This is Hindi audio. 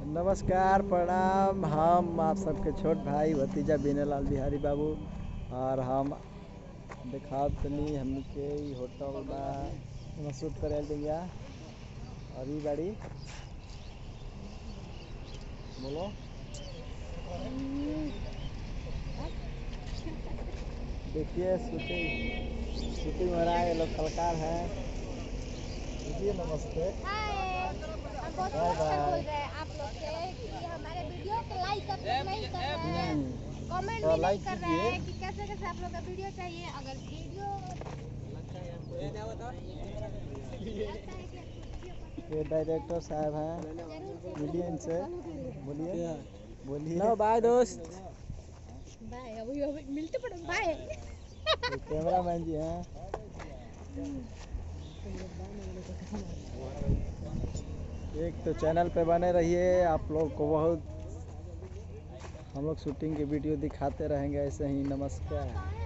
नमस्कार प्रणाम। हम आप सबके छोट भाई भतीजा बीनेलाल बिहारी बाबू और हम दिखाओ तनी हमनी के इ होटल बा एमे शूट करे दिया और ई गाड़ी बोलो देखिए शूटिंग शूटिंग हो रहा है। ये लोग कलाकार हैं। देखिए नमस्ते हम बहुत अच्छा बोल रहे हैं आप लोग से कि हमारे वीडियो को लाइक अब तक नहीं कर रहे हैं, कमेंट भी नहीं कर रहे हैं कि कैसे कैसे आप लोग का वीडियो चाहिए। अगर वीडियो ये डायरेक्टर साहब हैं, मिलिए इनसे। बोलिए बोलिए। नो बाय दोस्त। बाय अभी मिलते पड़ो बाय। कैमरा मैन जी हैं। एक तो चैनल पे बने रहिए, आप लोग को बहुत हम लोग शूटिंग की वीडियो दिखाते रहेंगे ऐसे ही। नमस्कार।